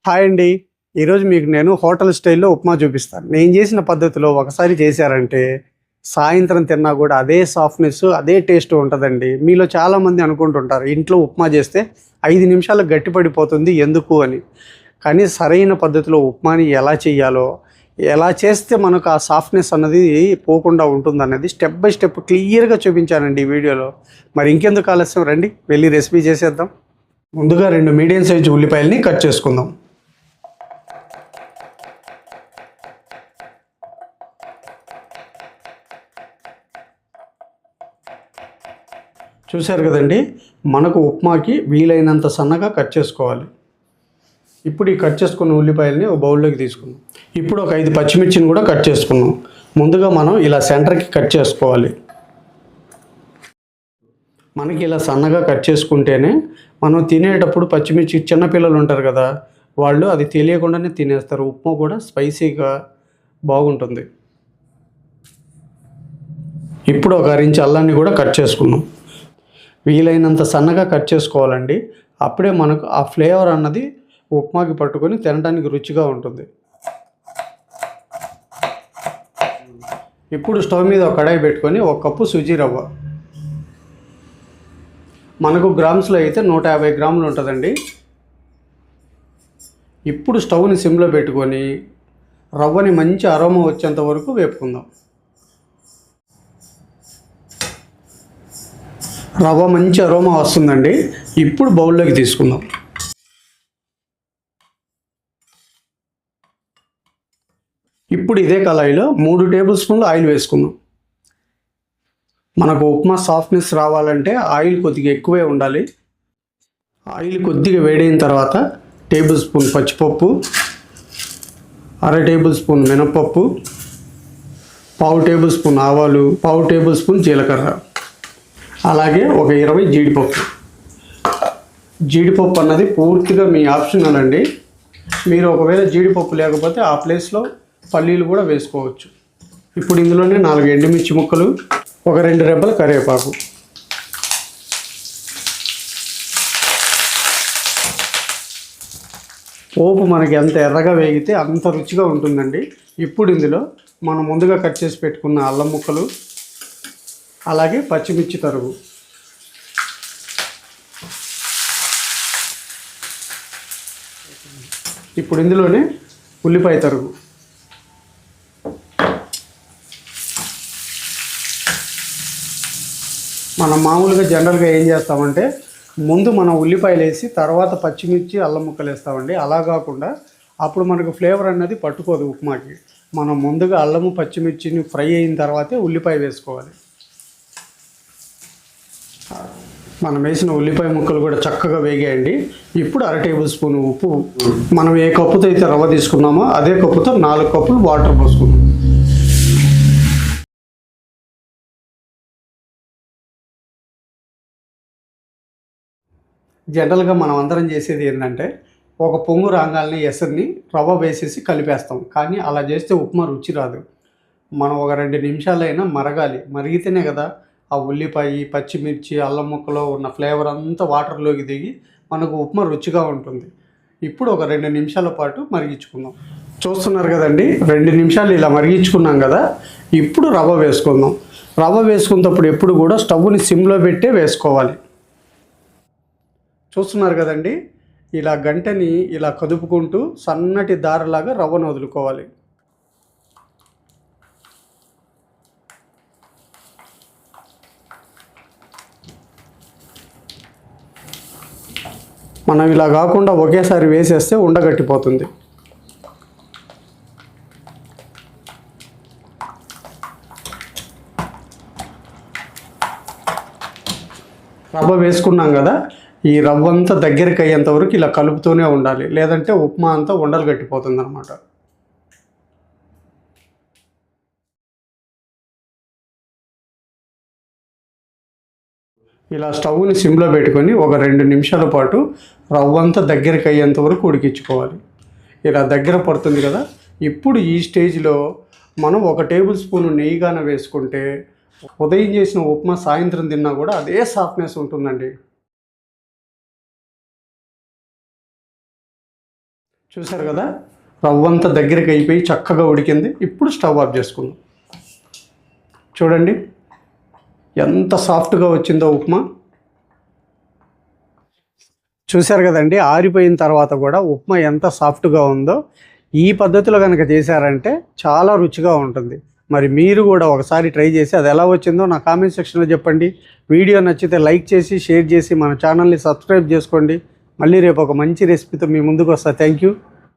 Hi అండి. ఈరోజు మీకు నేను హోటల్ స్టైల్లో ఉప్మా చూపిస్తాను. నేను చేసిన పద్ధతిలో ఒకసారి చేశారంటే సాయంత్రం తిన్నా కూడా అదే సాఫ్ట్నెస్, అదే టేస్ట్ ఉంటుందండి. మీలో చాలామంది అనుకుంటుంటారు ఇంట్లో ఉప్మా చేస్తే 5 నిమిషాలకు గట్టిపడిపోతుంది ఎందుకు అని. కానీ సరైన పద్ధతిలో ఉప్మాని ఎలా చేయాలో, ఎలా చేస్తే మనకు ఆ సాఫ్ట్నెస్ అన్నది పోకుండా ఉంటుందన్నది స్టెప్ బై స్టెప్ క్లియర్గా చూపించానండి ఈ వీడియోలో. మరి ఇంకెందుకు ఆలస్యం, రండి వెళ్ళి రెసిపీ చేసేద్దాం. ముందుగా 2 మీడియం సైజు ఉల్లిపాయలని కట్ చేసుకుందాం. చూశారు కదండి, మనకు ఉప్మాకి వీలైనంత సన్నగా కట్ చేసుకోవాలి. ఇప్పుడు ఈ కట్ చేసుకున్న ఉల్లిపాయలని ఒక బౌల్లోకి తీసుకుందాం. ఇప్పుడు ఒక 5 పచ్చిమిర్చిని కూడా కట్ చేసుకున్నాం. ముందుగా మనం ఇలా సెంటర్కి కట్ చేసుకోవాలి. మనకి ఇలా సన్నగా కట్ చేసుకుంటేనే మనం తినేటప్పుడు పచ్చిమిర్చి, చిన్నపిల్లలు ఉంటారు కదా, వాళ్ళు అది తెలియకుండానే తినేస్తారు. ఉప్మా కూడా స్పైసీగా బాగుంటుంది. ఇప్పుడు ఒక 1 ఇంచ్ అల్లాన్ని కూడా కట్ చేసుకున్నాం. వీలైనంత సన్నగా కట్ చేసుకోవాలండి. అప్పుడే మనకు ఆ ఫ్లేవర్ అన్నది ఉప్మాకి పట్టుకొని తినడానికి రుచిగా ఉంటుంది. ఇప్పుడు స్టవ్ మీద ఒక కడాయి పెట్టుకొని 1 కప్పు సుజీ రవ్వ, మనకు గ్రామ్స్లో అయితే 150 గ్రాములు ఉంటుందండి. ఇప్పుడు స్టవ్ని సిమ్లో పెట్టుకొని రవ్వని మంచి అరోమా వచ్చేంత వరకు వేపుకుందాం. రవ్వ మంచి అరోమా వస్తుందండి. ఇప్పుడు బౌల్లోకి తీసుకుందాం. ఇప్పుడు ఇదే కళాయిలో 3 టేబుల్ స్పూన్లు ఆయిల్ వేసుకుందాం. మనకు ఉప్మా సాఫ్ట్నెస్ రావాలంటే ఆయిల్ కొద్దిగా ఎక్కువే ఉండాలి. ఆయిల్ కొద్దిగా వేడైన తర్వాత టేబుల్ స్పూన్ పచ్చిపప్పు, 1/2 టేబుల్ స్పూన్ మినపప్పు, 1/2 టేబుల్ స్పూన్ ఆవాలు, 1/2 టేబుల్ స్పూన్ జీలకర్ర, అలాగే ఒక 20 జీడిపప్పు. జీడిపప్పు అన్నది పూర్తిగా మీ ఆప్షనల్ అండి. మీరు ఒకవేళ జీడిపప్పు లేకపోతే ఆ ప్లేస్లో పల్లీలు కూడా వేసుకోవచ్చు. ఇప్పుడు ఇందులోనే 4 ఎండుమిర్చి ముక్కలు, ఒక 2 రెబ్బల కరివేపాకు. పోపు మనకి ఎంత ఎర్రగా వేగితే అంత రుచిగా ఉంటుందండి. ఇప్పుడు ఇందులో మనం ముందుగా కట్ చేసి పెట్టుకున్న అల్లం ముక్కలు, అలాగే పచ్చిమిర్చి తరుగు, ఇప్పుడు ఇందులోనే ఉల్లిపాయ తరుగు, మనం మామూలుగా జనరల్గా ఏం చేస్తామంటే ముందు మనం ఉల్లిపాయలు వేసి తర్వాత పచ్చిమిర్చి, అల్లం ముక్కలు వేస్తామండి. అలా కాకుండా అప్పుడు మనకు ఫ్లేవర్ అనేది పట్టుకోదు ఉప్మాకి. మనం ముందుగా అల్లము పచ్చిమిర్చిని ఫ్రై అయిన తర్వాతే ఉల్లిపాయ వేసుకోవాలి. మనం వేసిన ఉల్లిపాయ ముక్కలు కూడా చక్కగా వేగాయండి. ఇప్పుడు 1/2 టేబుల్ స్పూన్ ఉప్పు, మనం ఏ కప్పుతో అయితే రవ్వ తీసుకున్నామో అదే కప్పుతో 4 కప్పులు వాటర్ పోసుకున్నాం. జనరల్గా మనం అందరం చేసేది ఏంటంటే ఒక పొంగు రాగాలని ఎసరిని రవ్వ వేసేసి కలిపేస్తాం. కానీ అలా చేస్తే ఉప్మా రుచి రాదు. మనం ఒక 2 నిమిషాలైనా మరగాలి. మరిగితేనే కదా ఆ ఉల్లిపాయ, పచ్చిమిర్చి, అల్లం ముక్కలో ఉన్న ఫ్లేవర్ అంతా వాటర్లోకి దిగి మనకు ఉప్మా రుచిగా ఉంటుంది. ఇప్పుడు ఒక 2 నిమిషాల పాటు మరిగించుకుందాం. చూస్తున్నారు కదండి, 2 నిమిషాలు ఇలా మరిగించుకున్నాం కదా. ఇప్పుడు రవ్వ వేసుకుందాం. రవ్వ వేసుకున్నప్పుడు ఎప్పుడు కూడా స్టవ్ని సిమ్లో పెట్టే వేసుకోవాలి. చూస్తున్నారు కదండి, ఇలా గంటని ఇలా కదుపుకుంటూ సన్నటి దారలాగా రవ్వను వదులుకోవాలి. మనం ఇలా కాకుండా ఒకేసారి వేసేస్తే ఉండగట్టిపోతుంది. రవ్వ వేసుకున్నాం కదా, ఈ రవ్వ అంతా దగ్గరికి అయ్యేంత వరకు ఇలా కలుపుతూనే ఉండాలి. లేదంటే ఉప్మా అంతా ఉండలు గట్టిపోతుంది అన్నమాట. ఇలా స్టవ్ని సిమ్లో పెట్టుకొని ఒక 2 నిమిషాల పాటు రవ్వంతా దగ్గరికి అయ్యేంత వరకు ఉడికించుకోవాలి. ఇలా దగ్గర పడుతుంది కదా. ఇప్పుడు ఈ స్టేజ్లో మనం 1 టేబుల్ స్పూన్ నెయ్యిగాన వేసుకుంటే ఉదయం చేసిన ఉప్మా సాయంత్రం తిన్నా కూడా అదే సాఫ్ట్నెస్ ఉంటుందండి. చూసారు కదా, రవ్వంతా దగ్గరికి అయిపోయి చక్కగా ఉడికింది. ఇప్పుడు స్టవ్ ఆఫ్ చేసుకుందాం. చూడండి ఎంత సాఫ్ట్గా వచ్చిందో ఉప్మా. చూశారు కదండి, ఆరిపోయిన తర్వాత కూడా ఉప్మా ఎంత సాఫ్ట్గా ఉందో. ఈ పద్ధతిలో కనుక చేశారంటే చాలా రుచిగా ఉంటుంది. మరి మీరు కూడా ఒకసారి ట్రై చేసి అది ఎలా వచ్చిందో నా కామెంట్ సెక్షన్లో చెప్పండి. వీడియో నచ్చితే లైక్ చేసి షేర్ చేసి మన ఛానల్ని సబ్స్క్రైబ్ చేసుకోండి. మళ్ళీ రేపు ఒక మంచి రెసిపీతో మీ ముందుకు వస్తా. Thank you.